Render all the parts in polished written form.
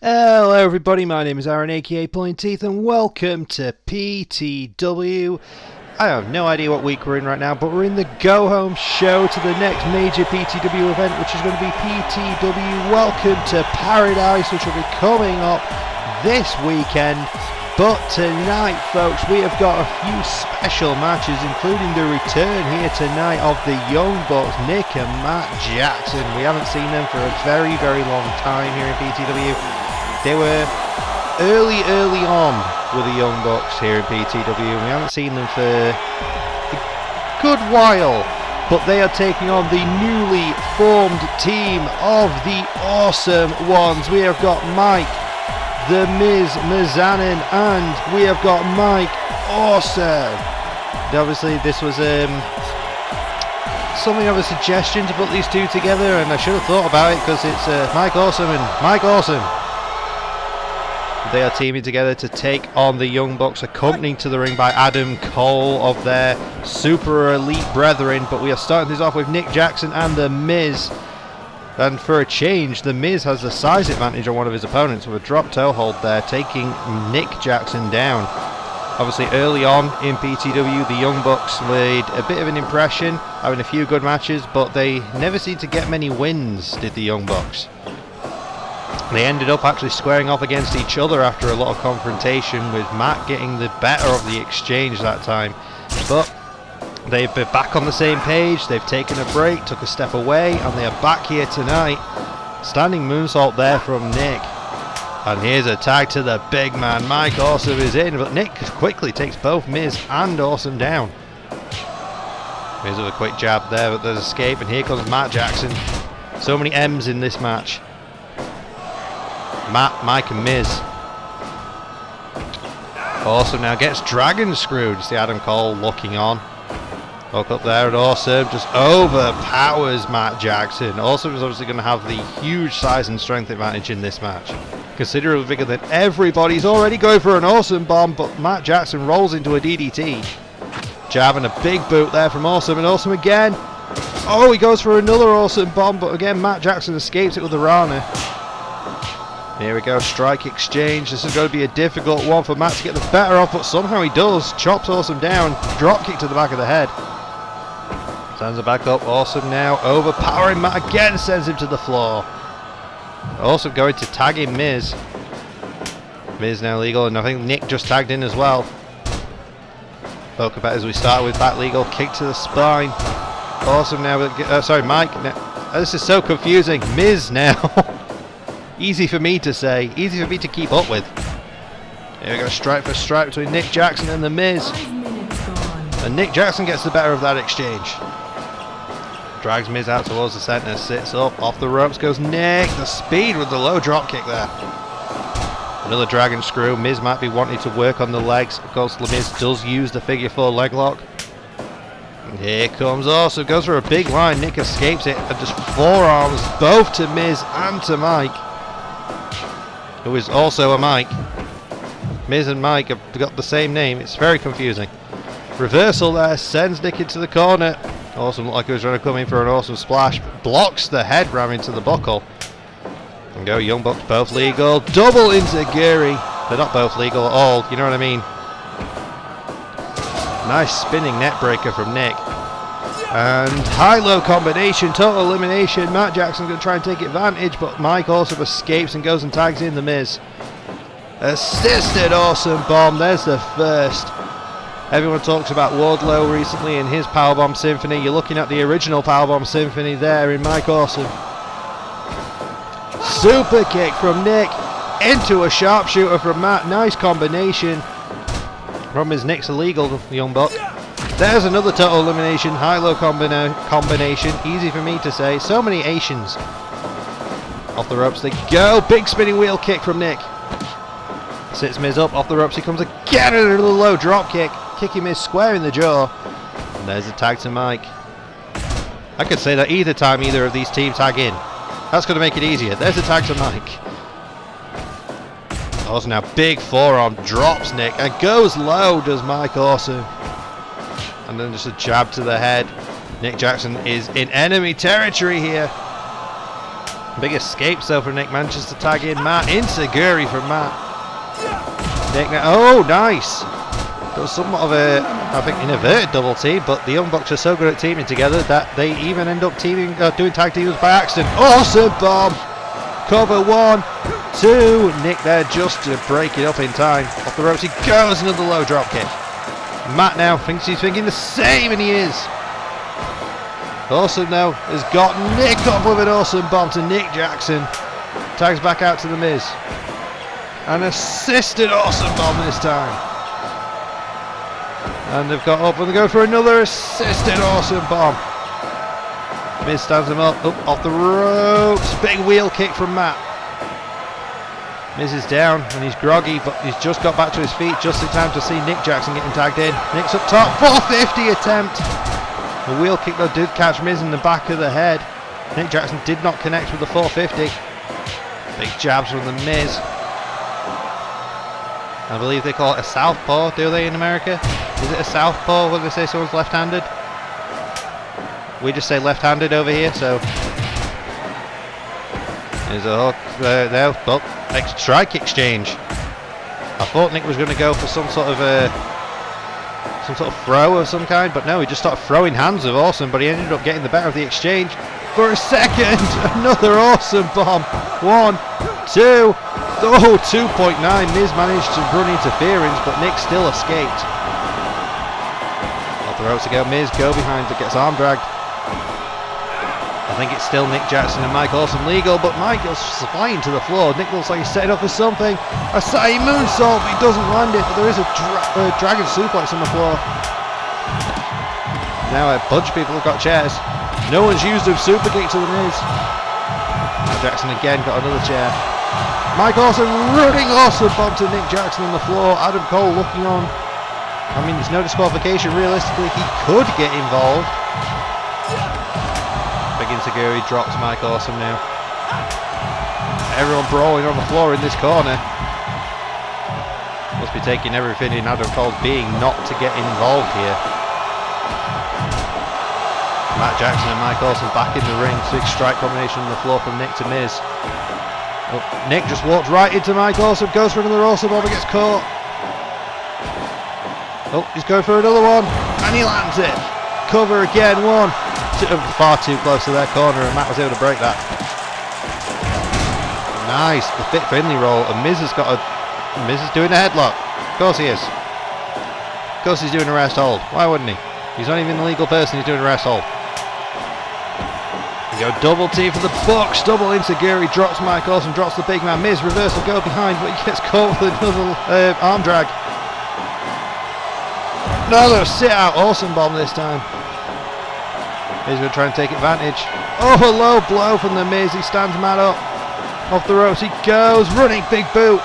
Hello everybody, my name is Aaron aka AaronPullin'Teeth and welcome to PTW. I have no idea what week we're in right now, but we're in the go home show to the next major PTW event, which is going to be PTW Welcome to Paradise, which will be coming up this weekend. But tonight, folks, we have got a few special matches, including the return here tonight of the Young Bucks, Nick and Matt Jackson. We haven't seen them for a very, very long time here in PTW. They were early on with the Young Bucks here in PTW. We haven't seen them for a good while, but they are taking on the newly formed team of the Awesome Ones. We have got Mike, the Miz Mizanin, and we have got Mike Awesome. Obviously this was something of a suggestion to put these two together, and I should have thought about it because it's Mike Awesome and Mike Awesome. They are teaming together to take on the Young Bucks, accompanied to the ring by Adam Cole of their super elite brethren. But we are starting this off with Nick Jackson and the Miz. And for a change, the Miz has the size advantage on one of his opponents with a drop toe hold there, taking Nick Jackson down. Obviously early on in PTW, the Young Bucks made a bit of an impression, having a few good matches, but they never seemed to get many wins, did the Young Bucks. They ended up actually squaring off against each other after a lot of confrontation, with Matt getting the better of the exchange that time. But they've been back on the same page, they've taken a break, took a step away, and they are back here tonight. Standing moonsault there from Nick. And here's a tag to the big man. Mike Awesome is in, but Nick quickly takes both Miz and Awesome down. Miz with a quick jab there, but there's escape, and here comes Matt Jackson. So many M's in this match. Matt, Mike and Miz. Awesome now gets dragon screwed. You see Adam Cole looking on. Hook up there, and Awesome just overpowers Matt Jackson. Awesome is obviously going to have the huge size and strength advantage in this match. Considerably bigger than everybody. He's already going for an Awesome bomb, but Matt Jackson rolls into a DDT. Jab and a big boot there from Awesome, and Awesome again. Oh, he goes for another Awesome bomb, but again Matt Jackson escapes it with the Rana. Here we go, strike exchange. This is going to be a difficult one for Matt to get the better of, but somehow he does. Chops Awesome down, drop kick to the back of the head. Sends it back up, Awesome now overpowering Matt again, sends him to the floor. Awesome going to tag in Miz. Miz now legal, and I think Nick just tagged in as well. Poke about as we start with that legal kick to the spine. Awesome now, sorry Mike. This is so confusing. Miz now. Easy for me to say, easy for me to keep up with. Here we go, stripe for stripe between Nick Jackson and the Miz. And Nick Jackson gets the better of that exchange. Drags Miz out towards the centre, sits up, off the ropes goes Nick. The speed with the low drop kick there. Another dragon screw. Miz might be wanting to work on the legs. Of course, the Miz does use the figure 4 leg lock. And here comes Awesome, goes for a big line. Nick escapes it and just forearms both to Miz and to Mike, who is also a Mike. Miz and Mike have got the same name. It's very confusing. Reversal there, sends Nick into the corner. Awesome looked like he was trying to come in for an Awesome splash. Blocks the head ram into the buckle. And go Young Bucks both legal. Double enziguri. They're not both legal at all, you know what I mean. Nice spinning net breaker from Nick. And high-low combination, total elimination. Matt Jackson going to try and take advantage, but Mike also escapes and goes and tags in the Miz. Assisted Awesome bomb, there's the first. Everyone talks about Wardlow recently in his Powerbomb Symphony. You're looking at the original Powerbomb Symphony there in Mike Awesome. Super kick from Nick into a sharpshooter from Matt. Nice combination. Problem is Nick's illegal, the Young Buck. There's another total elimination, high-low combination, easy for me to say. So many Asians. Off the ropes they go, big spinning wheel kick from Nick. Sits Miz up, off the ropes he comes again, and another low drop kick. Kicking Miz square in the jaw. And there's a tag to Mike. I could say that either time either of these teams tag in. That's going to make it easier. There's a tag to Mike. Awesome now, big forearm, drops Nick, and goes low, does Mike Awesome. And then just a jab to the head. Nick Jackson is in enemy territory here. Big escape so for Nick. Manages to tag in Matt. Insecurity from Matt. Nick now. Oh, nice. Does somewhat of a, I think, inverted double team, but the Young Bucks are so good at teaming together that they even end up teaming, doing tag teams by accident. Awesome bomb. Cover 1, 2. Nick there just to break it up in time. Off the ropes he goes. Another low drop kick. Matt now thinks he's thinking the same, and he is. Awesome now has got Nick up with an awesome bomb to Nick Jackson. Tags back out to the Miz. An assisted awesome bomb this time. And they've got up and they go for another assisted awesome bomb. Miz stands him up off the ropes. Big wheel kick from Matt. Miz is down and he's groggy, but he's just got back to his feet just in time to see Nick Jackson getting tagged in. Nick's up top. 450 attempt. The wheel kick though did catch Miz in the back of the head. Nick Jackson did not connect with the 450. Big jabs from the Miz. I believe they call it a southpaw, do they, in America? Is it a southpaw when they say someone's left-handed? We just say left-handed over here, so... There's a hook there. Oh, strike exchange. I thought Nick was going to go for some sort of throw of some kind, but no, he just started throwing hands of Awesome, but he ended up getting the better of the exchange. For a second, another Awesome bomb. 1, 2... Oh, 2.9. Miz managed to run interference, but Nick still escaped. Off the ropes to go. Miz go behind, but gets arm dragged. I think it's still Nick Jackson and Mike Awesome legal, but Mike goes flying to the floor. Nick looks like he's setting up for something. A side moonsault, but he doesn't land it, but there is a dragon suplex on the floor. Now a bunch of people have got chairs. No one's used a super kick to the Miz. Now Jackson again got another chair. Mike Awesome running Awesome bomb to Nick Jackson on the floor. Adam Cole looking on. I mean, there's no disqualification. Realistically, he could get involved. Big Insecurity drops Mike Awesome now. Everyone brawling on the floor in this corner. Must be taking everything in Adam Cole's being not to get involved here. Matt Jackson and Mike Awesome back in the ring. Big strike combination on the floor from Nick to Miz. Oh, Nick just walked right into Mike Awesome, goes for another Awesome bomb, gets caught. Oh, he's going for another one, and he lands it. Cover again, 1, 2, far too close to their corner, and Matt was able to break that. Nice, the Fit Finley roll, and Miz is doing a headlock. Of course he is. Of course he's doing a rest hold. Why wouldn't he? He's not even a legal person, he's doing a rest hold. Go double T for the Bucks, double Insecurity, drops Mike Awesome, drops the big man. Miz reversal go behind, but he gets caught with another arm drag. Another sit out Awesome bomb this time. Miz going to try and take advantage. Oh, a low blow from the Miz. He stands Matt up. Off the ropes he goes, running big boot.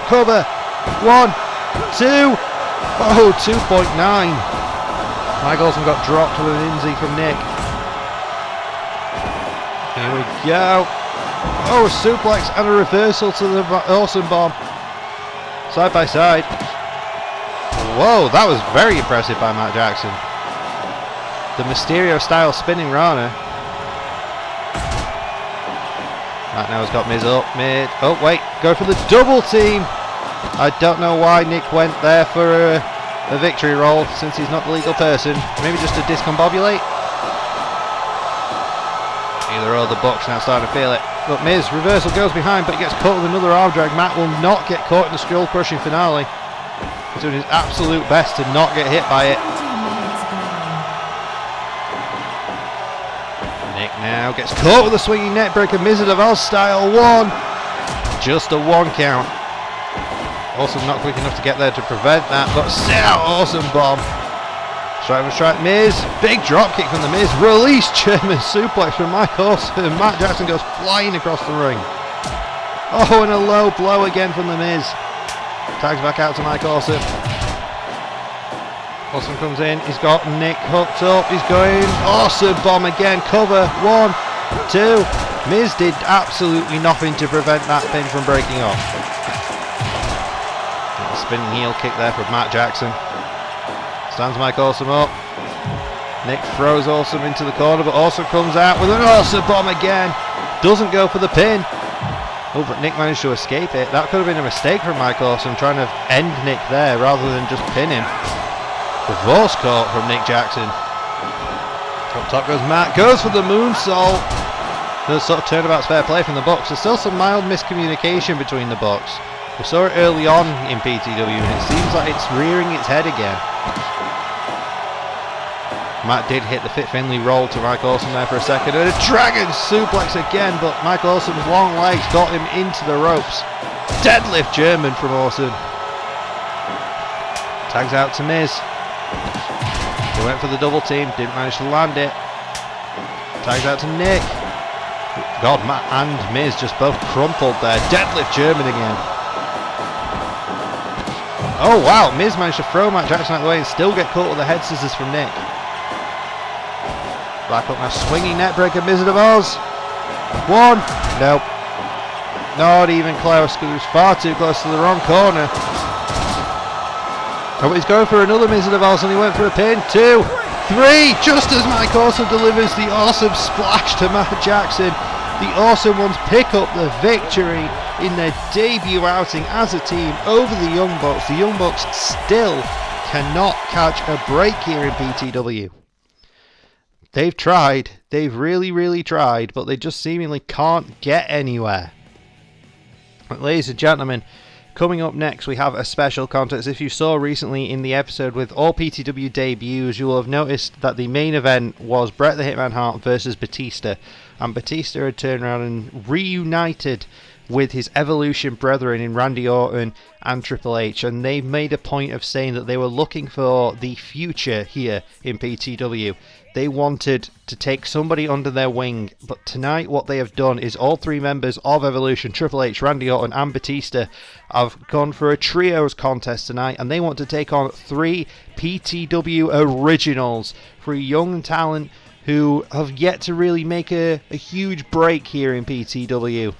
Cover. 1, 2. Oh, 2.9. Mike Awesome got dropped with an Inzy from Nick. Here we go. Oh, a suplex and a reversal to the Awesome bomb. Side by side. Whoa, that was very impressive by Matt Jackson. The Mysterio style spinning Rana. Matt now has got Miz up mid. Oh wait, go for the double team. I don't know why Nick went there for a victory roll since he's not the legal person. Maybe just to discombobulate. Either or, the Bucks now starting to feel it. But Miz, reversal goes behind, but he gets caught with another arm drag. Matt will not get caught in the skull crushing finale. He's doing his absolute best to not get hit by it. Nick now gets caught with a swinging neck breaker, Miz-a-Deval style. 1. Just a 1 count. Awesome not quick enough to get there to prevent that, but sit out Awesome bomb. Strike, Miz, big drop kick from the Miz, release German suplex from Mike Awesome. Matt Jackson goes flying across the ring. Oh, and a low blow again from the Miz. Tags back out to Mike Awesome. Awesome comes in, he's got Nick hooked up, he's going Awesome bomb again, cover, 1, 2. Miz did absolutely nothing to prevent that pin from breaking off. A spinning heel kick there from Matt Jackson. Stands Mike Awesome up. Nick throws Awesome into the corner, but Awesome comes out with an Awesome bomb again. Doesn't go for the pin. Oh, but Nick managed to escape it. That could have been a mistake from Mike Awesome, trying to end Nick there rather than just pin him. Reverse caught from Nick Jackson. Up top goes Matt. Goes for the moonsault. Those sort of turnabout's fair play from the Bucks. There's still some mild miscommunication between the Bucks. We saw it early on in PTW and it seems like it's rearing its head again. Matt did hit the Fit Finley roll to Mike Awesome there for a second. And a dragon suplex again, but Mike Awesome's long legs got him into the ropes. Deadlift German from Awesome. Tags out to Miz. He went for the double team, didn't manage to land it. Tags out to Nick. God, Matt and Miz just both crumpled there. Deadlift German again. Oh wow, Miz managed to throw Matt Jackson out of the way and still get caught with the head scissors from Nick. Back up now, swinging neckbreaker, Wizard of Oz. One, nope. Not even close, because he was far too close to the wrong corner. Oh, he's going for another Wizard of Oz and he went for a pin. 2, 3, just as Mike Awesome delivers the awesome splash to Matt Jackson. The Awesome Ones pick up the victory in their debut outing as a team over the Young Bucks. The Young Bucks still cannot catch a break here in PTW. They've tried, they've really tried, but they just seemingly can't get anywhere. But ladies and gentlemen, coming up next we have a special contest. If you saw recently in the episode with all PTW debuts, you will have noticed that the main event was Bret the Hitman Hart versus Batista. And Batista had turned around and reunited with his Evolution brethren in Randy Orton and Triple H, and they made a point of saying that they were looking for the future here in PTW. They wanted to take somebody under their wing, but tonight what they have done is all three members of Evolution, Triple H, Randy Orton and Batista, have gone for a trios contest tonight, and they want to take on 3 PTW originals, 3 young talent who have yet to really make a huge break here in PTW.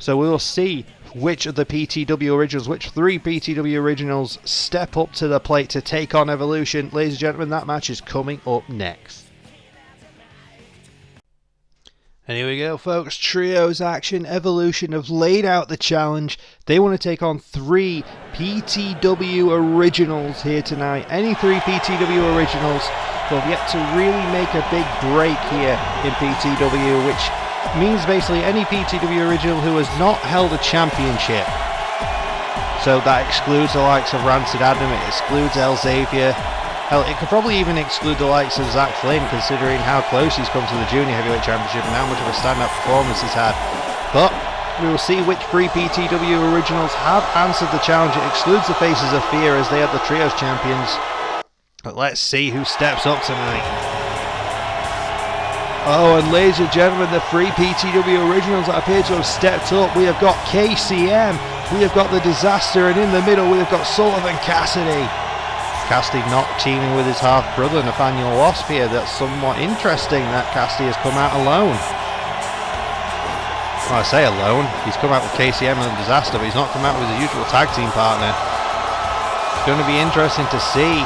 So we will see which of the PTW originals, which 3 PTW originals step up to the plate to take on Evolution. Ladies and gentlemen, that match is coming up next. And here we go, folks. Trios action. Evolution have laid out the challenge. They want to take on 3 PTW originals here tonight. Any 3 PTW originals who have yet to really make a big break here in PTW, which means basically any PTW original who has not held a championship. So that excludes the likes of Rancid Adam, it excludes El Xavier. Hell, it could probably even exclude the likes of Zach Flynn, considering how close he's come to the Junior Heavyweight Championship and how much of a stand-up performance he's had. But we will see which 3 PTW originals have answered the challenge. It excludes the Faces of Fear as they are the Trios champions. But let's see who steps up tonight. Oh, and ladies and gentlemen, the 3 PTW originals that appear to have stepped up. We have got KCM, we have got the Disaster, and in the middle we have got Sullivan Cassidy. Cassidy not teaming with his half-brother Nathaniel Wasp here. That's somewhat interesting that Cassidy has come out alone. Well, I say alone, he's come out with KCM and the Disaster, but he's not come out with his usual tag team partner. It's going to be interesting to see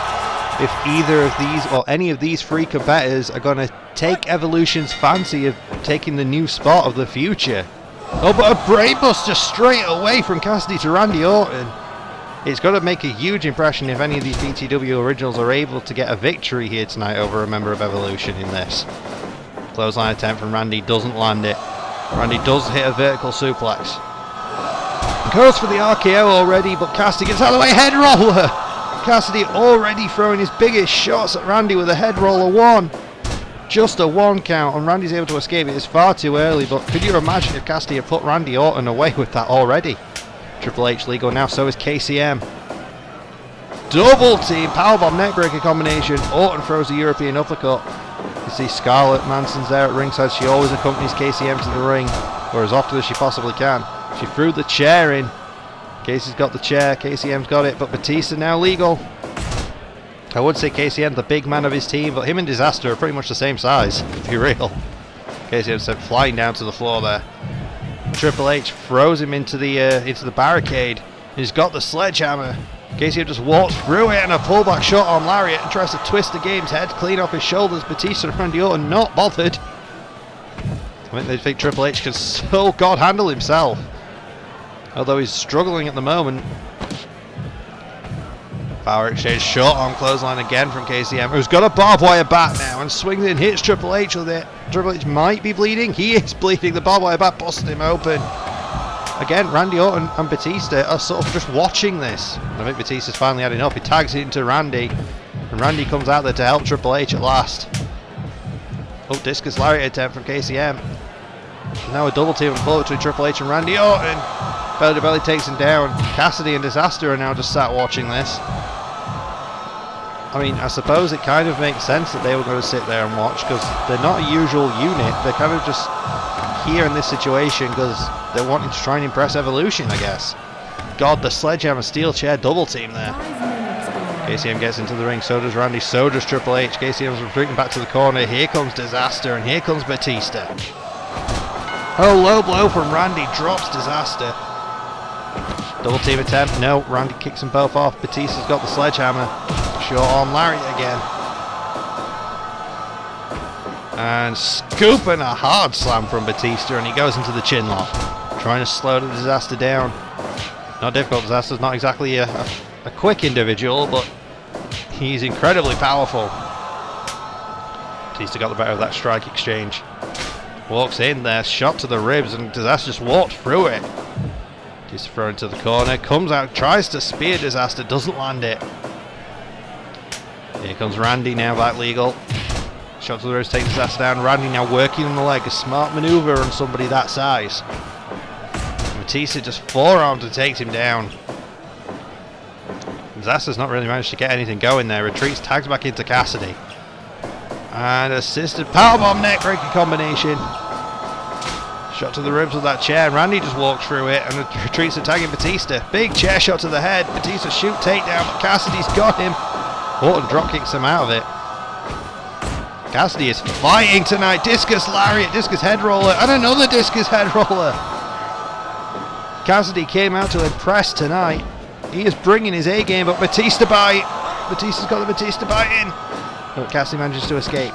if either of these or any of these 3 competitors are going to take Evolution's fancy of taking the new spot of the future. Oh, but a brainbuster straight away from Cassidy to Randy Orton. It's got to make a huge impression if any of these PTW originals are able to get a victory here tonight over a member of Evolution in this. Clothesline attempt from Randy, doesn't land it. Randy does hit a vertical suplex. Goes for the RKO already, but Cassidy gets out of the way. Head roller! Cassidy already throwing his biggest shots at Randy with a head roller 1. Just a 1 count, and Randy's able to escape it. It's far too early, but could you imagine if Cassidy had put Randy Orton away with that already? Triple H legal now, so is KCM. Double team, powerbomb neckbreaker combination. Orton throws a European uppercut. You see Scarlett Manson's there at ringside. She always accompanies KCM to the ring, or as often as she possibly can. She threw the chair in. Casey's got the chair, KCM's got it, but Batista now legal. I would say KCM the big man of his team, but him and Disaster are pretty much the same size, to be real. KCM sent flying down to the floor there. Triple H throws him into the barricade. He's got the sledgehammer. KCM just walks through it and a pullback shot on Lariat and tries to twist the game's head clean off his shoulders. Batista and Randy Orton not bothered. think they think Triple H can so God handle himself. Although he's struggling at the moment. Power exchange, short arm clothesline again from KCM, who's got a barbed wire bat now and swings it and hits Triple H with it. Triple H might be bleeding. He is bleeding. The barbed wire bat busted him open. Again, Randy Orton and Batista are sort of just watching this. I think Batista's finally had enough. He tags it into Randy, and Randy comes out there to help Triple H at last. Oh, discus lariat attempt from KCM. Now a double team on the floor between Triple H and Randy Orton. Belly to belly takes him down. Cassidy and Disaster are now just sat watching this. I mean, I suppose it kind of makes sense that they were going to sit there and watch, because they're not a usual unit. They're kind of just here in this situation because they're wanting to try and impress Evolution, I guess. God, the sledgehammer steel chair double team there. KCM gets into the ring, so does Randy, so does Triple H. KCM's retreating back to the corner. Here comes Disaster, and here comes Batista. Oh, low blow from Randy, drops Disaster. Double team attempt, no, Randy kicks them both off. Batista's got the sledgehammer. Short arm lariat again. And scooping a hard slam from Batista, and he goes into the chin lock. Trying to slow the Disaster down. Not difficult, Disaster's not exactly a quick individual, but he's incredibly powerful. Batista got the better of that strike exchange. Walks in there, shot to the ribs, and Disaster just walked through it. Batista thrown into the corner, comes out, tries to spear Disaster, doesn't land it. Here comes Randy now, back legal. Shot to the ribs, takes Disaster down. Randy now working on the leg, a smart maneuver on somebody that size. Batista just forearms and takes him down. Disaster's not really managed to get anything going there. Retreats, tags back into Cassidy. And assisted powerbomb neckbreaker combination. Shot to the ribs with that chair. Randy just walked through it and retreats attacking Batista. Big chair shot to the head. Batista shoot takedown, but Cassidy's got him. Orton drop kicks him out of it. Cassidy is fighting tonight. Discus lariat, discus head roller, and another discus head roller. Cassidy came out to impress tonight. He is bringing his A game, but Batista bite. Batista's got the Batista bite in. But Cassidy manages to escape.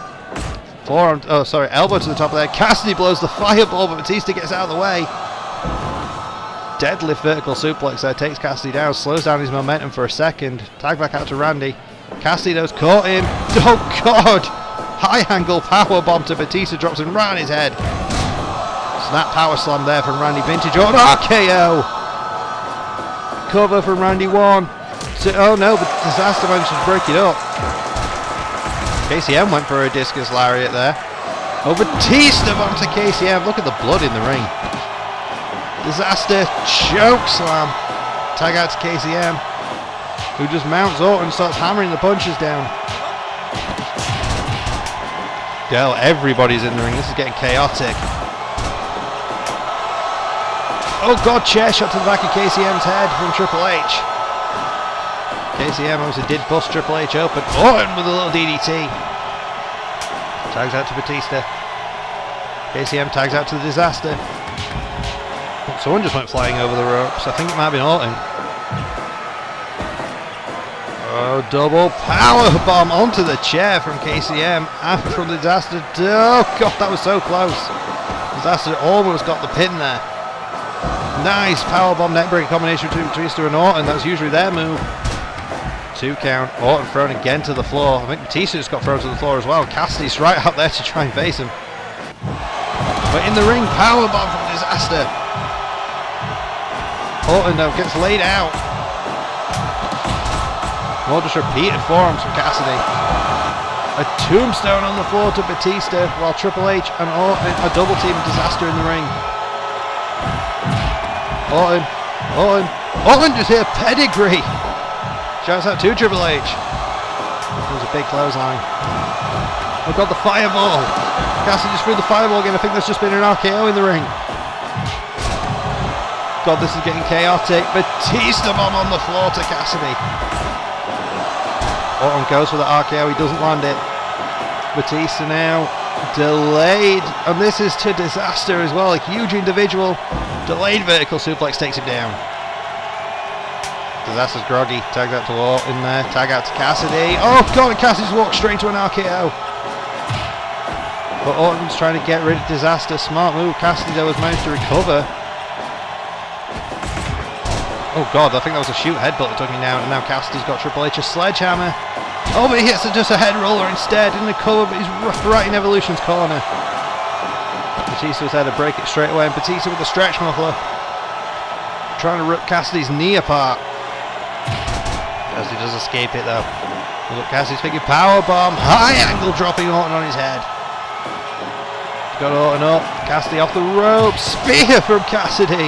Forearm, oh sorry, elbow to the top of there. Cassidy blows the fireball, but Batista gets out of the way. Deadlift vertical suplex there, takes Cassidy down, slows down his momentum for a second. Tag back out to Randy. Cassidy those caught him. Oh God! High angle power bomb to Batista, drops him right on his head. Snap power slam there from Randy. Vintage Orton RKO. Cover from Randy 1. So, oh no, but Disaster managed to break it up. KCM went for a discus lariat there. Oh, Batista onto KCM. Look at the blood in the ring. Disaster choke slam. Tag out to KCM, who just mounts Orton and starts hammering the punches down. Girl, everybody's in the ring. This is getting chaotic. Oh God, chair shot to the back of KCM's head from Triple H. KCM obviously did bust Triple H open. Orton with a little DDT. Tags out to Batista. KCM tags out to the Disaster. Someone just went flying over the ropes. I think it might have been Orton. Oh, double power bomb onto the chair from KCM and from the Disaster. Oh God, that was so close. Disaster almost got the pin there. Nice powerbomb neckbreaker combination between Batista and Orton. That's usually their move. 2 count. Orton thrown again to the floor. I think Batista just got thrown to the floor as well. Cassidy's right out there to try and face him. But in the ring, powerbomb from Disaster. Orton though gets laid out. More just repeated forearms from Cassidy. A tombstone on the floor to Batista, while Triple H and Orton are double team Disaster in the ring. Orton just hit a pedigree. Shouts out to Triple H. It was a big clothesline. We've got the fireball. Cassidy just threw the fireball again. I think there's just been an RKO in the ring. God, this is getting chaotic. Batista bomb on the floor to Cassidy. Orton goes for the RKO. He doesn't land it. Batista now delayed. And this is to Disaster as well. A huge individual. Delayed vertical suplex takes him down. Disaster's groggy. Tags out to Orton there. Tag out to Cassidy. Oh God, Cassidy's walked straight into an RKO. But Orton's trying to get rid of Disaster. Smart move. Cassidy though has managed to recover. Oh god, I think that was a shoot headbutt that took him down, and now Cassidy's got Triple H's sledgehammer. Oh, but he hits just a head roller instead. Didn't cover, but he's right in Evolution's corner. Batista was there to break it straight away, and Batista with the stretch muffler. Trying to rip Cassidy's knee apart. Cassidy does escape it though. Look, Cassidy's thinking powerbomb. High angle dropping Orton on his head. Got Orton up. Cassidy off the rope. Spear from Cassidy.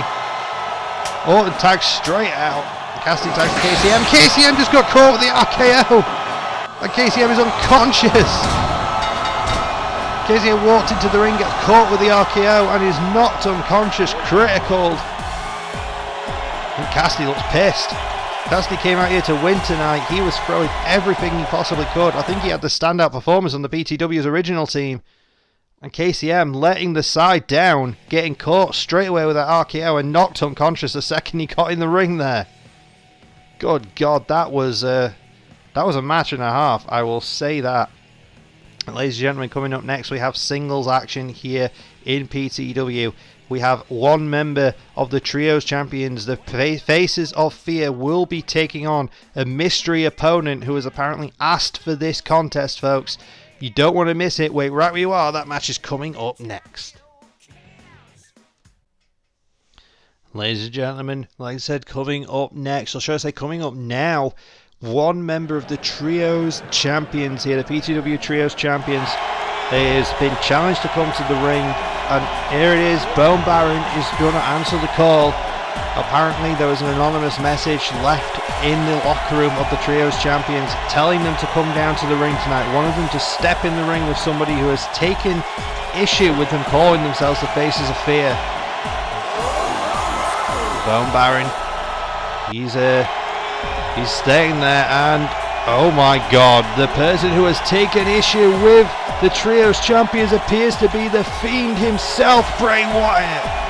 Orton tags straight out. Cassidy tags KCM. KCM just got caught with the RKO. And KCM is unconscious. KCM walked into the ring, gets caught with the RKO, and is knocked unconscious. Critical. And Cassidy looks pissed. Cassidy came out here to win tonight. He was throwing everything he possibly could. I think he had the standout performance on the PTW's original team. And KCM letting the side down, getting caught straight away with that RKO and knocked unconscious the second he got in the ring there. Good God, that was a match and a half, I will say that. And ladies and gentlemen, coming up next we have singles action here in PTW. We have one member of the Trios Champions, the Faces of Fear, will be taking on a mystery opponent who has apparently asked for this contest, folks. You don't want to miss it. Wait right where you are. That match is coming up next. Ladies and gentlemen, like I said, coming up next, or should I say coming up now, one member of the Trios Champions here, the PTW Trios Champions, has been challenged to come to the ring, and here it is. Bone Baron is going to answer the call. Apparently there was an anonymous message left in the locker room of the Trios Champions telling them to come down to the ring tonight. One of them to step in the ring with somebody who has taken issue with them calling themselves the Faces of Fear. Bone Baron, he's staying there, and oh my god, the person who has taken issue with the Trios Champions appears to be the Fiend himself, Bray Wyatt.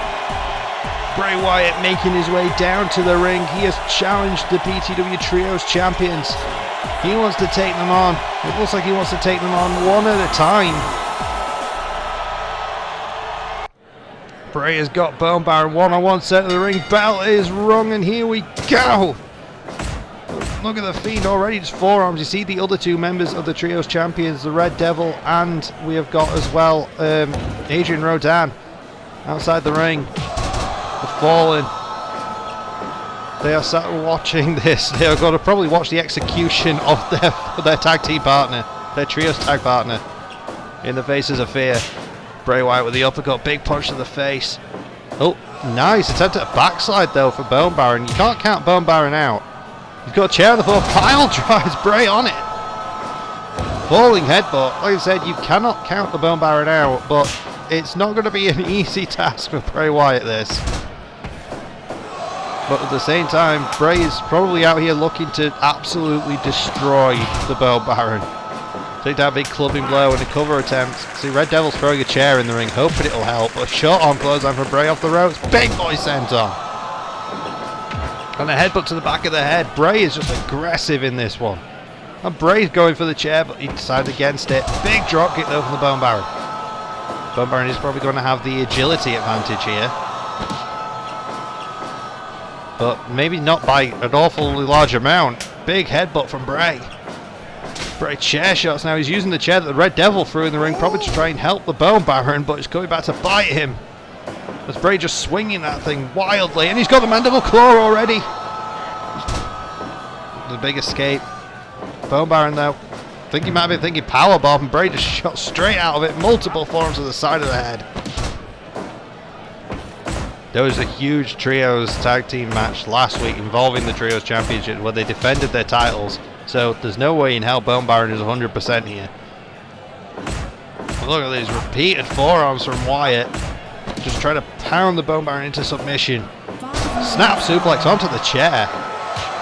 Bray Wyatt making his way down to the ring. He has challenged the PTW Trios Champions. He wants to take them on. It looks like he wants to take them on one at a time. Bray has got Bone Baron one-on-one set of the ring. Bell is rung, and here we go. Look at the Fiend already, just forearms. You see the other two members of the Trios Champions, the Red Devil, and we have got as well Adrian Rodan outside the ring. The Fallen. They are sat watching this. They are going to probably watch the execution of their tag team partner, their Trios tag partner, in the Faces of Fear. Bray Wyatt with the uppercut, big punch to the face. Oh, nice attempt at a backslide though for Bone Baron. You can't count Bone Baron out. He's got a chair on the floor, pile drives Bray on it. Falling headbutt. Like I said, you cannot count the Bone Baron out, but it's not going to be an easy task for Bray Wyatt this. But at the same time, Bray is probably out here looking to absolutely destroy the Bone Baron. Take that big clubbing blow and a cover attempt. See, Red Devil's throwing a chair in the ring, hoping it'll help. But short arm clothesline from Bray off the ropes. Big boy senton. And a headbutt to the back of the head. Bray is just aggressive in this one. And Bray's going for the chair, but he decided against it. Big dropkick though from the Bone Baron. Bone Baron is probably going to have the agility advantage here. But maybe not by an awfully large amount. Big headbutt from Bray. Bray chair shots now. He's using the chair that the Red Devil threw in the ring, probably to try and help the Bone Baron, but it's coming back to bite him. As Bray just swinging that thing wildly, and he's got the mandible claw already. The big escape. Bone Baron though, I think he might have been thinking powerbomb, and Bray just shot straight out of it. Multiple forms to the side of the head. There was a huge Trios tag team match last week involving the Trios Championship where they defended their titles. So there's no way in hell Bone Baron is 100% here. But look at these repeated forearms from Wyatt. Just trying to pound the Bone Baron into submission. Snap suplex onto the chair.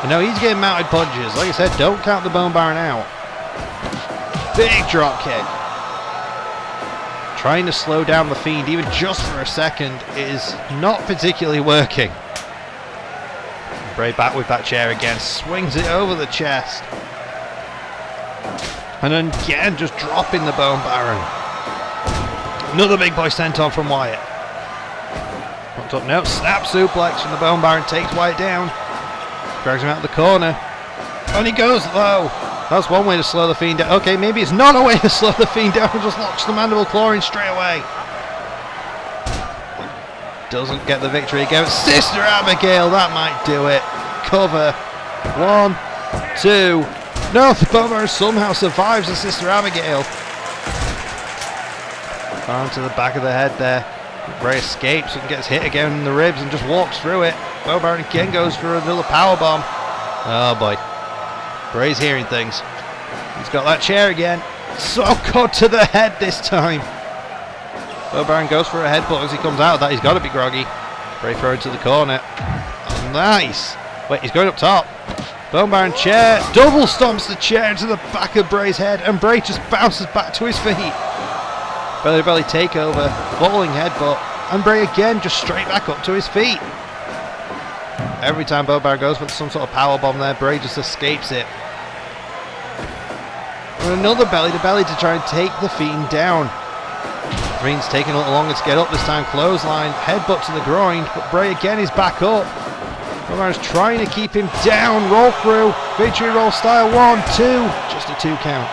You know, he's getting mounted punches. Like I said, don't count the Bone Baron out. Big drop kick. Trying to slow down the Fiend even just for a second is not particularly working. Bray back with that chair again, swings it over the chest. And then again just dropping the Bone Baron. Another big boy senton from Wyatt. Popped up now. Snap suplex from the Bone Baron. Takes Wyatt down. Drags him out of the corner. And he goes low. That's one way to slow the Fiend down. Okay, maybe it's not a way to slow the Fiend down. Just locks the mandible claw in straight away. Doesn't get the victory again. Sister Abigail, that might do it. Cover. 1, 2. No, the Bone Baron somehow survives the Sister Abigail. Arm to the back of the head there. Bray escapes and gets hit again in the ribs and just walks through it. Bone Baron again goes for another powerbomb. Oh boy. Bray's hearing things. He's got that chair again. So good to the head this time. Bone Baron goes for a headbutt as he comes out of that. He's got to be groggy. Bray thrown to the corner. Oh, nice. Wait, he's going up top. Bone Baron chair. Double stomps the chair into the back of Bray's head. And Bray just bounces back to his feet. Belly to belly takeover. Falling headbutt. And Bray again just straight back up to his feet. Every time Bone Baron goes for some sort of powerbomb there, Bray just escapes it. And another belly to belly to try and take the Fiend down. Fiend's taking a little longer to get up this time. Clothesline, headbutt to the groin, but Bray again is back up. Bone Baron's trying to keep him down. Roll through, victory roll style. 1, 2, just a 2 count.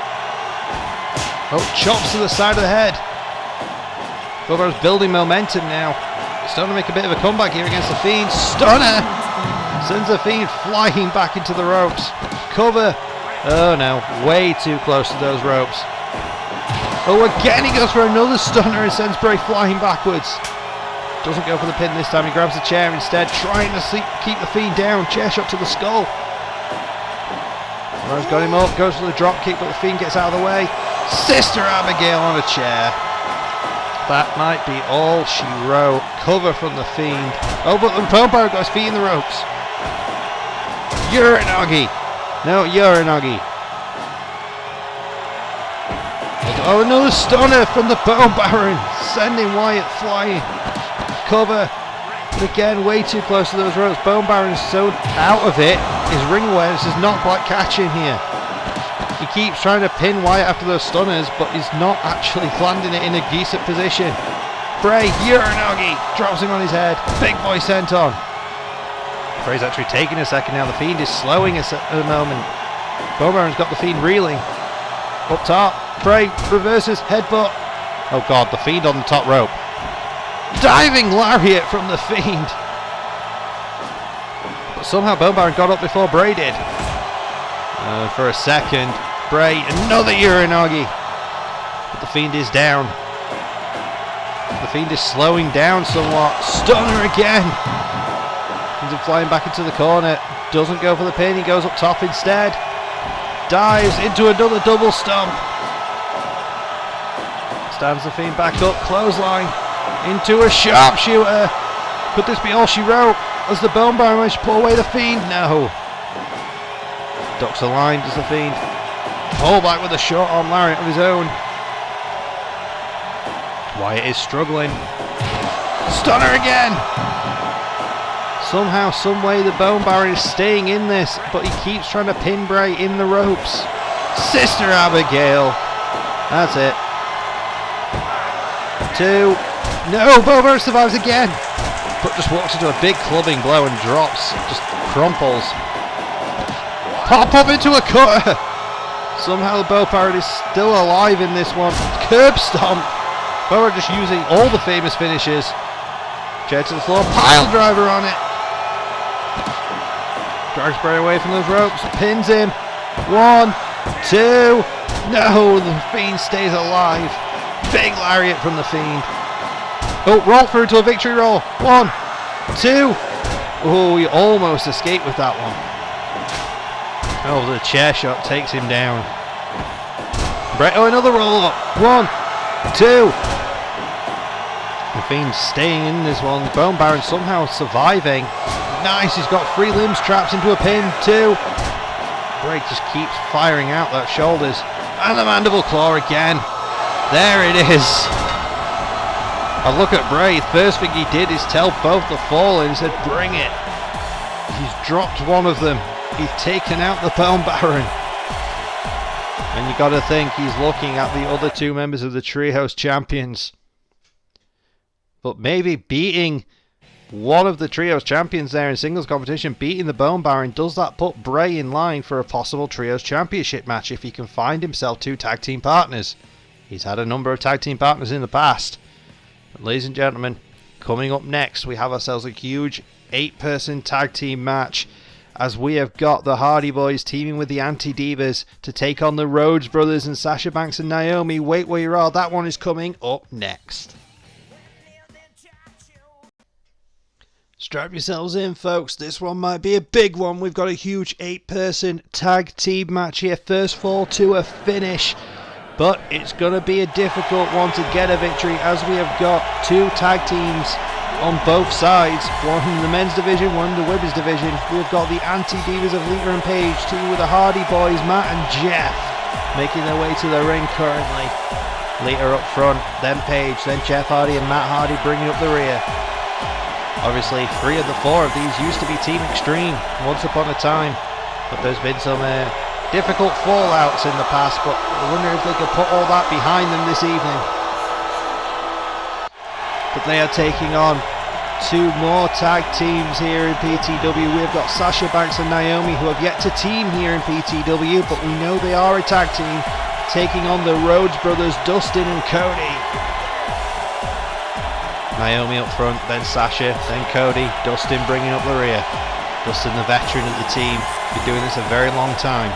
Oh, chops to the side of the head. Bone Baron's building momentum now. He's starting to make a bit of a comeback here against the Fiend. Stunner! Sends the Fiend flying back into the ropes. Cover. Oh no, way too close to those ropes. Oh, again he goes for another stunner and sends Bray flying backwards. Doesn't go for the pin this time, he grabs the chair instead, trying to keep the Fiend down. Chair shot to the skull. Rhodes got him up, goes for the drop kick, but the Fiend gets out of the way. Sister Abigail on a chair. That might be all she wrote. Cover from the Fiend. Oh, but the Bone Baron got his feet in the ropes. Uranagi. No, Uranagi. Oh, another stunner from the Bone Baron, sending Wyatt flying. Cover. But again, way too close to those ropes. Bone Baron's so out of it. His ring awareness is not quite catching here. He keeps trying to pin Wyatt after those stunners, but he's not actually landing it in a decent position. Bray, Uranagi, drops him on his head. Big boy senton. Bray's actually taking a second now. The Fiend is slowing at the moment. Bone Baron's got the Fiend reeling. Up top, Bray reverses, headbutt. Oh god, the Fiend on the top rope. Diving lariat from the Fiend. But somehow Bone Baron got up before Bray did. For a second, Bray, another Uranagi. But the Fiend is down. The Fiend is slowing down somewhat. Stunner again. He's flying back into the corner. Doesn't go for the pin, he goes up top instead. Dives into another double stomp. Stands the Fiend back up, clothesline. Into a sharpshooter. Could this be all she wrote? As the Bone Baron managed to pull away the Fiend? No. Ducks the line, does the Fiend. Pull back with a short arm lariat of his own. Wyatt is struggling. Stunner again. Somehow, someway, the Bone Baron is staying in this, but he keeps trying to pin Bray in the ropes. Sister Abigail. That's it. 2. No, Bone Baron survives again, but just walks into a big clubbing blow and drops. Just crumples. Pop up into a cutter. Somehow the Bone Baron is still alive in this one. Curb stomp. Bone Baron just using all the famous finishes. Chair to the floor, pile driver on it. Drags Bray away from those ropes, pins him. 1, 2. No, the Fiend stays alive. Big lariat from the Fiend. Oh, roll through to a victory roll. 1, 2. Oh, he almost escaped with that one. Oh, the chair shot takes him down. Bray, oh, another roll up. 1, 2. The Fiend staying in this one. Bone Baron somehow surviving. Nice, he's got 3 limbs trapped into a pin. 2. Bray just keeps firing out those shoulders. And the mandible claw again. There it is. I look at Bray. First thing he did is tell both the Fallen. He said, bring it. He's dropped one of them. He's taken out the Bone Baron. And you got to think he's looking at the other 2 members of the Trios champions. But maybe beating one of the trios champions there in singles competition, beating the Bone Baron, does that put Bray in line for a possible trios championship match if he can find himself 2 tag team partners? He's had a number of tag team partners in the past. But ladies and gentlemen, coming up next, we have ourselves a huge 8-person tag team match, as we have got the Hardy Boys teaming with the Anti-Divas to take on the Rhodes brothers and Sasha Banks and Naomi. Wait where you are, that one is coming up next. Strap yourselves in, folks. This one might be a big one. We've got a huge 8-person tag team match here. First fall to a finish. But it's going to be a difficult one to get a victory, as we have got 2 tag teams on both sides. One in the men's division, one in the women's division. We've got the Anti-Divas of Lita and Paige teaming with the Hardy Boys, Matt and Jeff, making their way to the ring currently. Lita up front, then Paige, then Jeff Hardy and Matt Hardy bringing up the rear. Obviously, 3 of the 4 of these used to be Team Extreme once upon a time, but there's been some difficult fallouts in the past, but I wonder if they could put all that behind them this evening. But they are taking on 2 more tag teams here in PTW. We've got Sasha Banks and Naomi, who have yet to team here in PTW, but we know they are a tag team, taking on the Rhodes brothers, Dustin and Cody. Naomi up front, then Sasha, then Cody, Dustin bringing up the rear. Dustin, the veteran of the team, been doing this a very long time.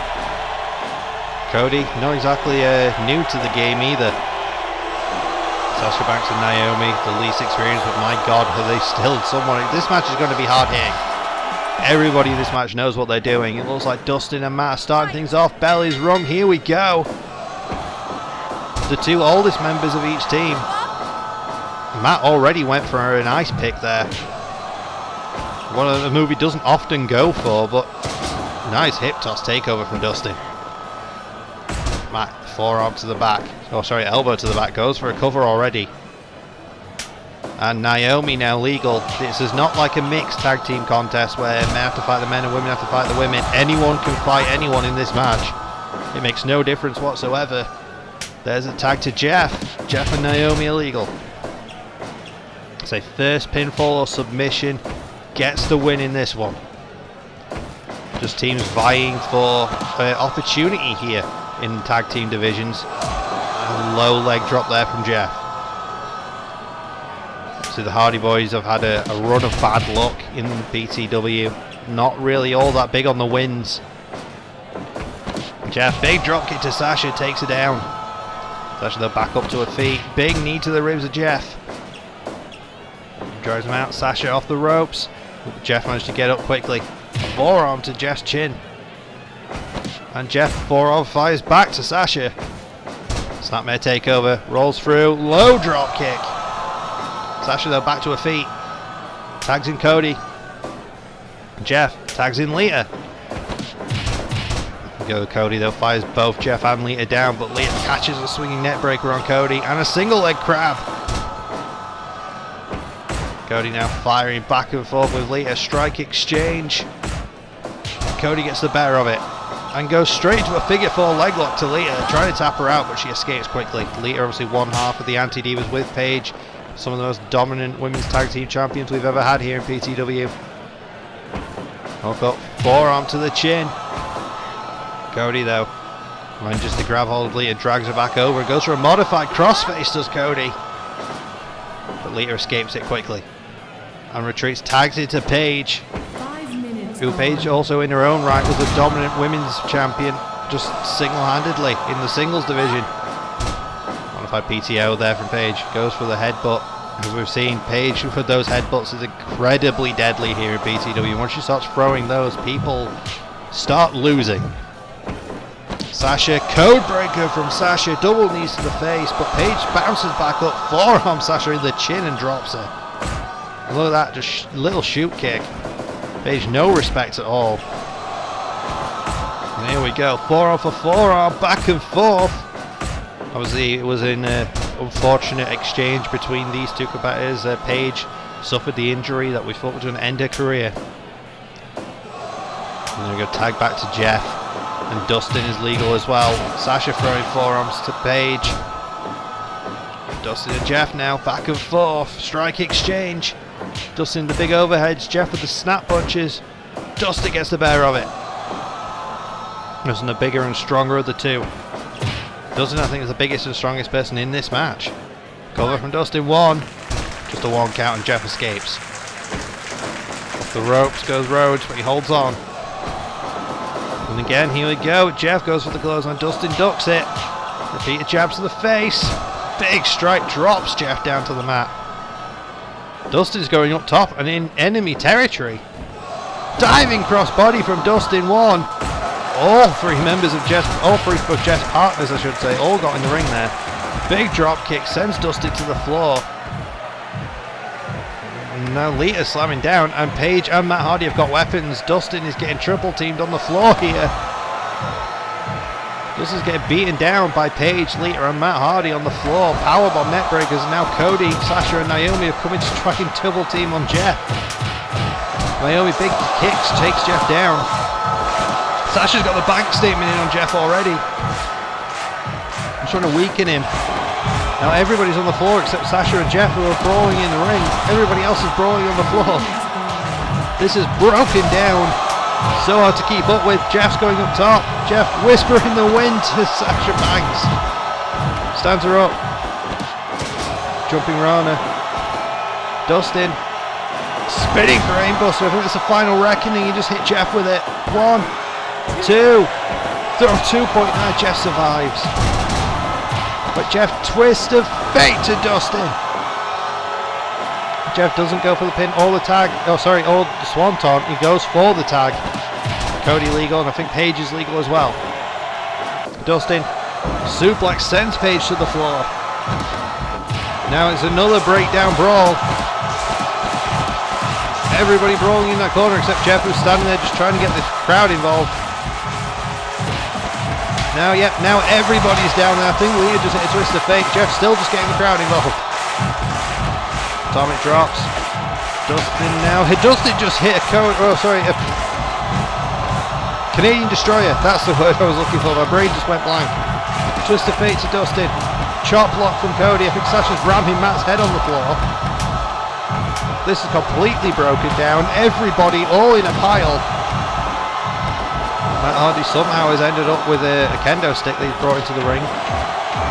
Cody, not exactly new to the game either. Sasha Banks and Naomi, the least experienced, but my god, are they still someone. This match is going to be hard hitting. Everybody in this match knows what they're doing. It looks like Dustin and Matt are starting things off. Bell is rung, here we go. The 2 oldest members of each team. Matt already went for a nice pick there. One of the movie doesn't often go for, but nice hip toss takeover from Dustin. Matt, forearm to the back. Oh, sorry, elbow to the back. Goes for a cover already. And Naomi now legal. This is not like a mixed tag team contest where men have to fight the men and women have to fight the women. Anyone can fight anyone in this match. It makes no difference whatsoever. There's a tag to Jeff. Jeff and Naomi are legal. Say first pinfall or submission gets the win in this one. Just teams vying for opportunity here in tag team divisions. A low leg drop there from Jeff. So the Hardy Boys have had a run of bad luck in BTW. Not really all that big on the wins. Jeff, big drop kick to Sasha, takes her down. Sasha though back up to her feet. Big knee to the ribs of Jeff. Drives him out, Sasha off the ropes. Jeff managed to get up quickly. A forearm to Jeff's chin. And Jeff forearm fires back to Sasha. Snapmare takeover, rolls through, low drop kick. Sasha though back to her feet. Tags in Cody. Jeff tags in Lita. Go Cody though, fires both Jeff and Lita down, but Lita catches a swinging neck breaker on Cody and a single leg crab. Cody now firing back and forth with Lita, strike exchange. Cody gets the better of it and goes straight into a figure 4 leg lock to Lita, trying to tap her out, but she escapes quickly. Lita obviously one half of the Anti-Divas with Paige, some of the most dominant women's tag team champions we've ever had here in PTW. Hook up, forearm to the chin. Cody though manages to grab hold of Lita, drags her back over, goes for a modified crossface, does Cody. But Lita escapes it quickly and retreats, tags it to Paige, who Paige also in her own right was the dominant women's champion, just single-handedly in the singles division. Modified PTO there from Paige, goes for the headbutt. As we've seen, Paige with those headbutts is incredibly deadly here in PTW. Once she starts throwing those, people start losing. Sasha, code breaker from Sasha, double knees to the face, but Paige bounces back up, forearm Sasha in the chin and drops her. And look at that, just little shoot kick. Paige no respect at all. And here we go, forearm for forearm, back and forth. Obviously it was an unfortunate exchange between these two competitors. Paige suffered the injury that we thought was going to end her career. And then we go tag back to Jeff. And Dustin is legal as well. Sasha throwing forearms to Paige. Dustin and Jeff now back and forth. Strike exchange. Dustin the big overheads. Jeff with the snap punches. Dustin gets the better of it. Dustin the bigger and stronger of the two. Dustin, I think, is the biggest and strongest person in this match. Cover from Dustin, one. Just a one count and Jeff escapes. Off the ropes goes Rhodes, but he holds on. And again, here we go. Jeff goes for the clothesline. Dustin ducks it. Repeated jabs to the face. Big strike drops Jeff down to the mat. Dustin's going up top and in enemy territory. Diving crossbody from Dustin, one. All three members of Jeff's partners, I should say, all got in the ring there. Big drop kick sends Dustin to the floor. And now Lita slamming down, and Paige and Matt Hardy have got weapons. Dustin is getting triple teamed on the floor here. Dustin's getting beaten down by Paige, Lita and Matt Hardy on the floor. Powerbomb neckbreakers, and now Cody, Sasha and Naomi have come in to try and double team on Jeff. Naomi big kicks, takes Jeff down. Sasha's got the bank statement in on Jeff already. I'm trying to weaken him. Now everybody's on the floor except Sasha and Jeff, who are brawling in the ring. Everybody else is brawling on the floor. This is broken down. So hard to keep up with. Jeff's going up top. Jeff whispering the wind to Sasha Banks. Stands her up. Jumping Rana. Dustin. Spinning for aimbuster. I think it's the final reckoning. He just hit Jeff with it. 1, 2. Throw 2.9. Jeff survives. But Jeff twist of fate to Dustin. Jeff doesn't go for the pin or the tag. Oh, sorry, or the swanton. He goes for the tag. Cody legal, and I think Paige is legal as well. Dustin suplex sends Paige to the floor. Now it's another breakdown brawl. Everybody brawling in that corner except Jeff, who's standing there just trying to get the crowd involved. Now, yep, now everybody's down there. I think Lita just hit a twist of fate. Jeff still just getting the crowd involved. Atomic drops. Dustin now. Dustin just hit a Canadian Destroyer. That's the word I was looking for. My brain just went blank. Twist of fate to Dustin. Chop block from Cody. I think Sasha's ramming Matt's head on the floor. This is completely broken down. Everybody all in a pile. Matt Hardy somehow has ended up with a kendo stick that he's brought into the ring.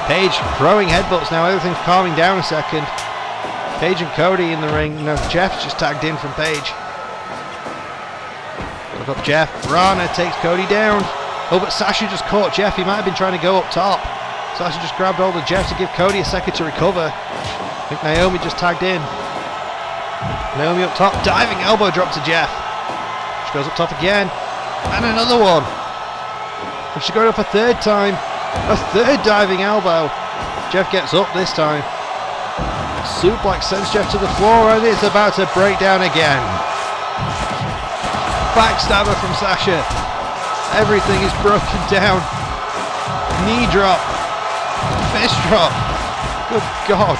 Paige throwing headbutts now. Everything's calming down a second. Paige and Cody in the ring. No, Jeff's just tagged in from Paige. Look up Jeff. Rana takes Cody down. Oh, but Sasha just caught Jeff. He might have been trying to go up top. Sasha just grabbed hold of Jeff to give Cody a second to recover. I think Naomi just tagged in. Naomi up top. Diving elbow drop to Jeff. She goes up top again. And another one. And she's going up a third time. A third diving elbow. Jeff gets up this time. Suplex sends Jeff to the floor, and it's about to break down again. Backstabber from Sasha. Everything is broken down. Knee drop. Fist drop. Good God.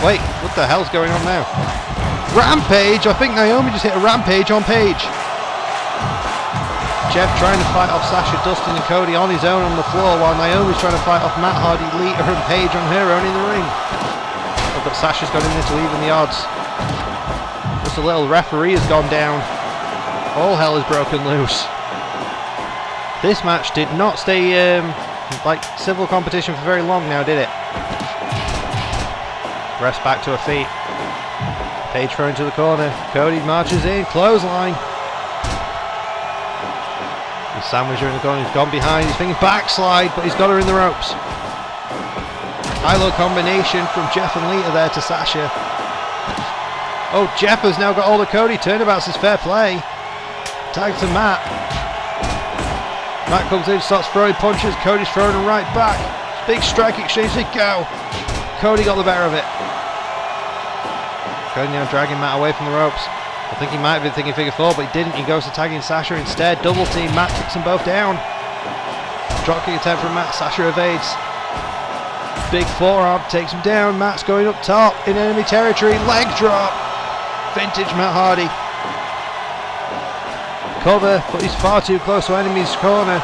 Wait, what the hell's going on now? Rampage. I think Naomi just hit a rampage on Paige. Jeff trying to fight off Sasha, Dustin and Cody on his own on the floor, while Naomi's trying to fight off Matt Hardy, Lita and Paige on her own in the ring. Oh, but Sasha's got in there to even the odds. Just a little referee has gone down. All hell is broken loose. This match did not stay like civil competition for very long now, did it? Rest back to her feet. Paige thrown to the corner. Cody marches in, clothesline. Sandwich in the corner, he's gone behind, he's thinking backslide, but he's got her in the ropes. High-low combination from Jeff and Lita there to Sasha. Oh, Jeff has now got all the Cody. Turnabouts is fair play. Tag to Matt. Matt comes in, starts throwing punches. Cody's throwing him right back. Big strike exchange, they go. Cody got the better of it. Cody now dragging Matt away from the ropes. I think he might have been thinking figure four, but he didn't. He goes to tagging Sasha instead. Double team. Matt kicks them both down. Drop kick attempt from Matt. Sasha evades. Big forearm takes him down. Matt's going up top in enemy territory. Leg drop. Vintage Matt Hardy. Cover, but he's far too close to enemy's corner.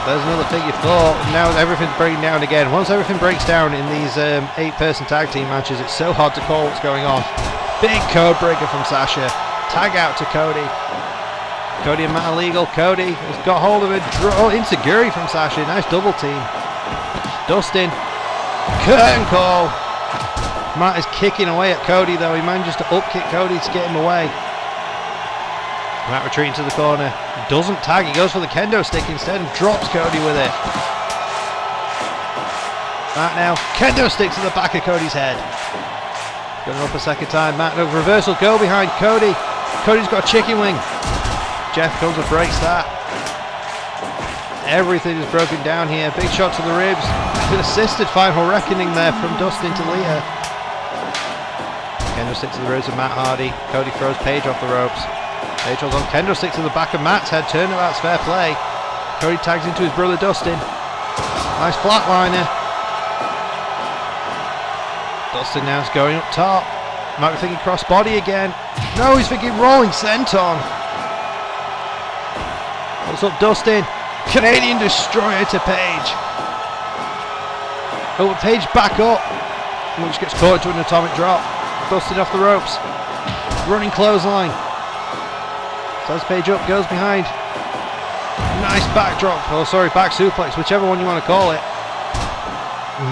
There's another figure 4. Now everything's breaking down again. Once everything breaks down in these 8-person tag team matches, it's so hard to call what's going on. Big code breaker from Sasha. Tag out to Cody. Cody and Matt illegal. Cody has got hold of it. Oh, Insecurity from Sasha. Nice double team. Dustin. Curtain call. Matt is kicking away at Cody though. He manages to up kick Cody to get him away. Matt retreating to the corner. Doesn't tag. He goes for the kendo stick instead and drops Cody with it. Matt now. Kendo stick to the back of Cody's head. Going up a second time. Matt no reversal. Go behind Cody. Cody's got a chicken wing. Jeff comes and breaks that. Everything is broken down here. Big shot to the ribs. Good assisted final reckoning there from Dustin to Lita. Kendo stick to the ribs of Matt Hardy. Cody throws Paige off the ropes. Paige holds on kendo stick to the back of Matt's head. Turnabout's fair play. Cody tags into his brother Dustin. Nice flatliner. Dustin now is going up top. Might be thinking cross body again. No, he's thinking rolling senton. What's up, Dustin? Canadian Destroyer to Paige. Oh, Paige back up. Which gets caught into an atomic drop. Dustin off the ropes. Running clothesline. Does Paige up, goes behind. Nice backdrop. Oh, sorry, back suplex, whichever one you want to call it.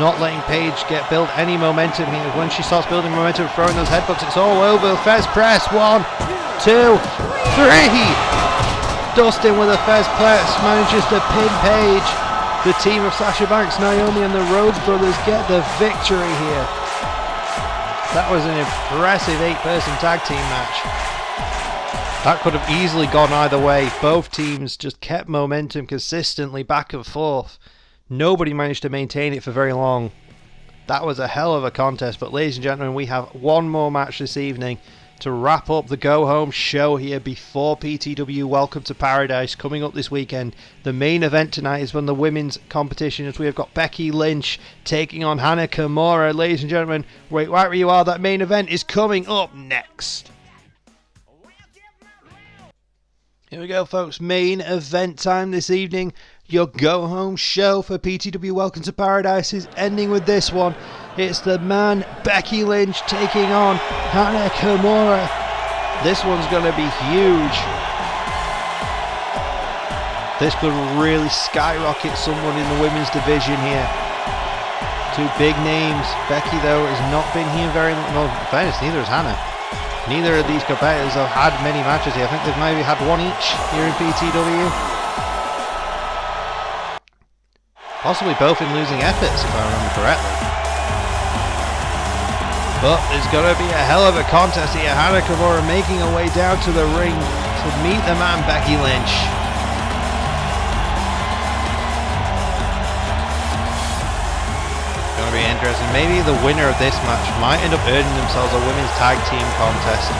Not letting Paige build any momentum here. When she starts building momentum, throwing those headbutts, it's all over. Fez press. 1, 2, 3. Dustin with a Fez press manages to pin Paige. The team of Sasha Banks, Naomi, and the Rhodes brothers get the victory here. That was an impressive 8-person tag team match. That could have easily gone either way. Both teams just kept momentum consistently back and forth. Nobody managed to maintain it for very long. That was a hell of a contest. But ladies and gentlemen, we have one more match this evening to wrap up the go-home show here before PTW Welcome to Paradise coming up this weekend. The main event tonight is from the women's competition as we have got Becky Lynch taking on Hana Kimura. Ladies and gentlemen, wait right where you are. That main event is coming up next. Here we go, folks. Main event time this evening. Your go-home show for PTW Welcome to Paradise is ending with this one. It's the man Becky Lynch taking on Hana Kimura. This one's going to be huge. This could really skyrocket someone in the women's division here. Two big names. Becky, though, has not been here very long. Well, in fairness, neither has Hana. Neither of these competitors have had many matches here. I think they've maybe had one each here in PTW. Possibly both in losing efforts, if I remember correctly. But there's going to be a hell of a contest here. Hana Kimura making her way down to the ring to meet the man Becky Lynch. Going to be interesting. Maybe the winner of this match might end up earning themselves a women's tag team contest.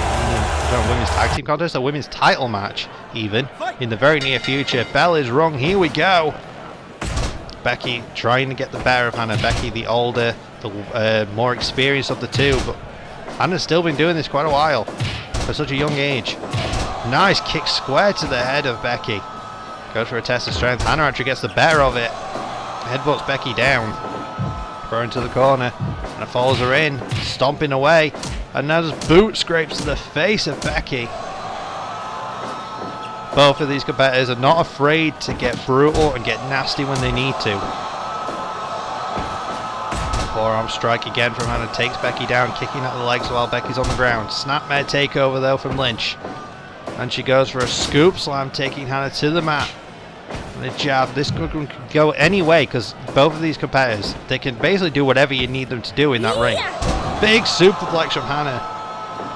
A women's tag team contest, a women's title match, even in the very near future. Bell is wrong. Here we go. Becky trying to get the better of Hana. Becky, the older, the more experienced of the two, but Hana's still been doing this quite a while for such a young age. Nice kick square to the head of Becky. Goes for a test of strength. Hana actually gets the better of it. Headbutts Becky down. Throw into the corner. And it follows her in. Stomping away. And now just boot scrapes to the face of Becky. Both of these competitors are not afraid to get brutal and get nasty when they need to. Forearm strike again from Hana. Takes Becky down, kicking at the legs while Becky's on the ground. Snapmare takeover though from Lynch. And she goes for a scoop slam, taking Hana to the mat. And a jab. This could go any way because both of these competitors, they can basically do whatever you need them to do in that ring. Big superplex from Hana.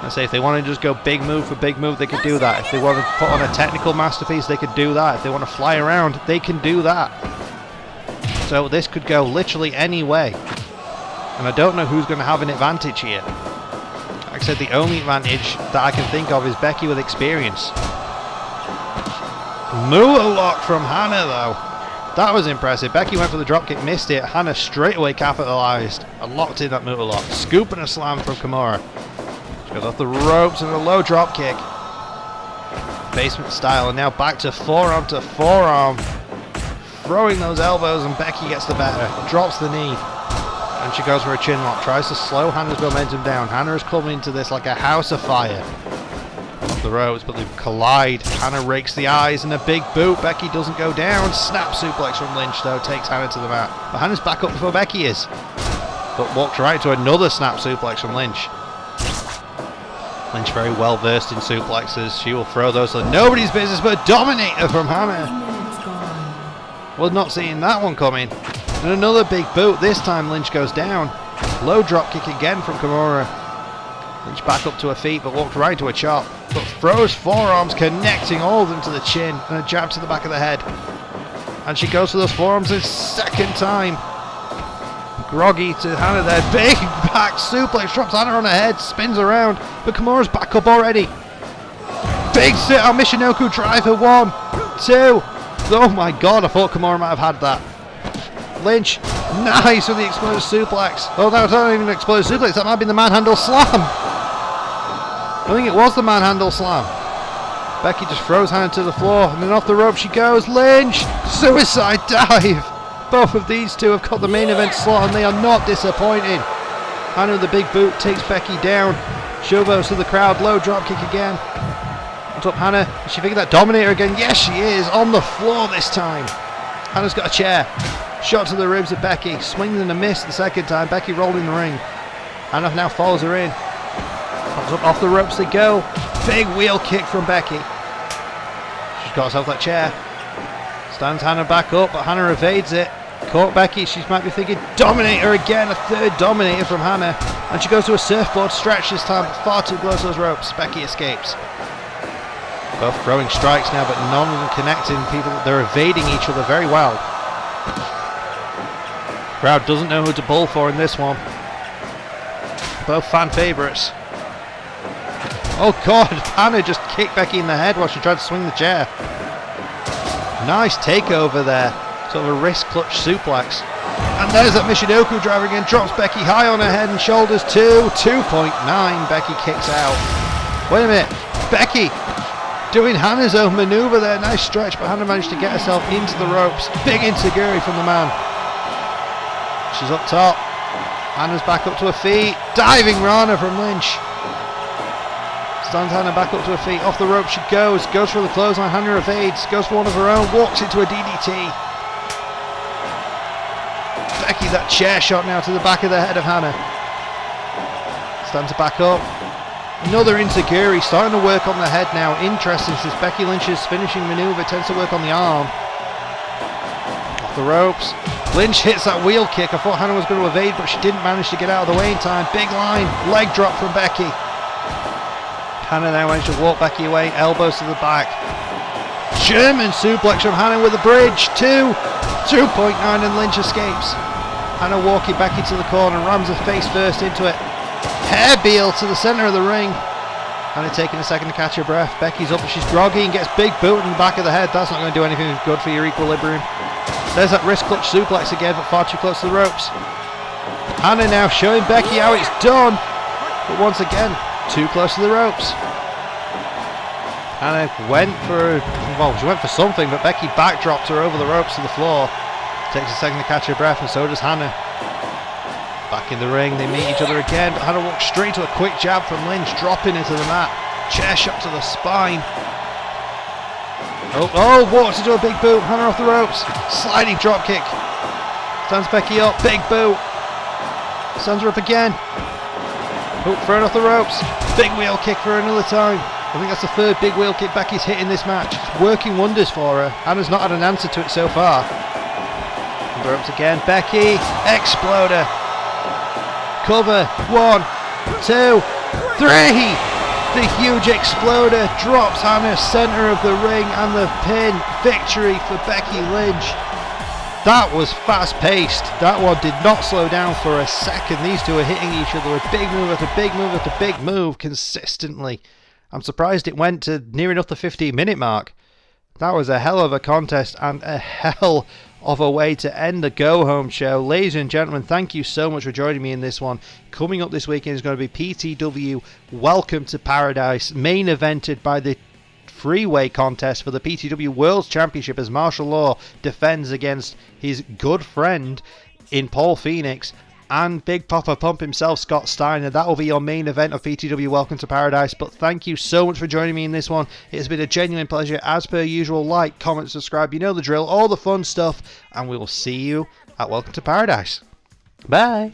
I say if they want to just go big move for big move, they could do that. If they want to put on a technical masterpiece, they could do that. If they want to fly around, they can do that. So this could go literally any way. And I don't know who's going to have an advantage here. Like I said, the only advantage that I can think of is Becky with experience. Moolah lock from Hana though. That was impressive. Becky went for the dropkick, missed it. Hana straight away capitalized and locked in that Moolah lock. Scoop and a slam from Kimura. She goes off the ropes and a low dropkick. Basement style, and now back to forearm. throwing those elbows, and Becky gets the better, drops the knee, and she goes for a chin lock, tries to slow Hana's momentum down. Hana is coming into this like a house of fire. Off the ropes, but they collide. Hana rakes the eyes and a big boot. Becky doesn't go down. Snap suplex from Lynch though takes Hana to the mat. But Hana's back up before Becky is. But walked right into another snap suplex from Lynch. Lynch very well versed in suplexes. She will throw those like nobody's business, but Dominator from Hana. Was not seeing that one coming. And another big boot. This time Lynch goes down. Low drop kick again from Kimura. Lynch back up to her feet, but walked right into a chop. But throws forearms, connecting all of them to the chin, and a jab to the back of the head. And she goes for those forearms a second time. Groggy to Hana there. Big back suplex, drops Hana on her head, spins around, but Kimura's back up already. Big sit on Michinoku driver. 1, 2. Oh my god, I thought Kimura might have had that. Lynch, nice with the explosive suplex. Oh, that was not even an explosive suplex, that might have been the manhandle slam. I think it was the manhandle slam. Becky just throws Hana to the floor, and then off the rope she goes. Lynch, suicide dive. Both of these two have got the main event slot, and they are not disappointing. Hana with the big boot takes Becky down. Showboats to the crowd, low drop kick again. On top Hana, is she thinking that Dominator again? Yes, she is, on the floor this time. Hana's got a chair. Shot to the ribs of Becky, swings and a miss the second time. Becky rolled in the ring. Hana now follows her in. Comes up off the ropes they go. Big wheel kick from Becky. She's got herself that chair. Stands Hana back up, but Hana evades it. Caught Becky, she might be thinking Dominator again, a third Dominator from Hana. And she goes to a surfboard stretch this time, but far too close to those ropes. Becky escapes. Both throwing strikes now, but none of them connecting. People, they're evading each other very well. Crowd doesn't know who to pull for in this one. Both fan favourites. Oh god, Hana just kicked Becky in the head while she tried to swing the chair. Nice takeover there. Sort of a wrist clutch suplex. And there's that Michinoku driver again. Drops Becky high on her head and shoulders. 2.9. Becky kicks out. Wait a minute. Becky doing Hana's own maneuver there. Nice stretch, but Hana managed to get herself into the ropes. Big enziguri from the man. She's up top. Hana's back up to her feet. Diving Rana from Lynch. Stands Hana back up to her feet. Off the rope she goes. Goes for the clothesline. Hana evades. Goes for one of her own. Walks into a DDT. Becky, that chair shot now to the back of the head of Hana. Stands her back up. Another enziguri. Starting to work on the head now. Interesting, since Becky Lynch's finishing maneuver tends to work on the arm. Off the ropes. Lynch hits that wheel kick. I thought Hana was going to evade, but she didn't manage to get out of the way in time. Big line. Leg drop from Becky. Hana now managed to walk Becky away. Elbows to the back. German suplex from Hana with a bridge. 2.9, and Lynch escapes. Hana walking Becky to the corner. Rams her face first into it. Hair beal to the centre of the ring. Hana taking a second to catch her breath. Becky's up, but she's groggy and gets big boot in the back of the head. That's not going to do anything good for your equilibrium. There's that wrist clutch suplex again, but far too close to the ropes. Hana now showing Becky how it's done, but once again, too close to the ropes. Hana went for, well, she went for something, but Becky backdropped her over the ropes to the floor. Takes a second to catch her breath, and so does Hana. Back in the ring, they meet each other again, but Hana walks straight to a quick jab from Lynch, dropping into the mat. Chair shot to the spine. Oh, walks into a big boot. Hana off the ropes. Sliding drop kick. Stands Becky up. Big boot. Stands her up again. Oh, thrown off the ropes. Big wheel kick for another time. I think that's the third big wheel kick Becky's hit in this match. It's working wonders for her. Hana's not had an answer to it so far. On the ropes again. Becky. Exploder. Cover. 1, 2, 3. The huge exploder drops Hana centre of the ring, and the pin. Victory for Becky Lynch. That was fast paced. That one did not slow down for a second. These two are hitting each other with big move after big move after big move consistently. I'm surprised it went to near enough the 15-minute mark. That was a hell of a contest and a hell of a way to end the Go Home show. Ladies and gentlemen, thank you so much for joining me in this one. Coming up this weekend is going to be PTW Welcome to Paradise, main evented by the freeway contest for the PTW World Championship as Martial Law defends against his good friend in Paul Phoenix and Big Papa Pump himself, Scott Steiner. That will be your main event of PTW Welcome to Paradise. But thank you so much for joining me in this one. It's been a genuine pleasure. As per usual, like, comment, subscribe. You know the drill, all the fun stuff. And we will see you at Welcome to Paradise. Bye.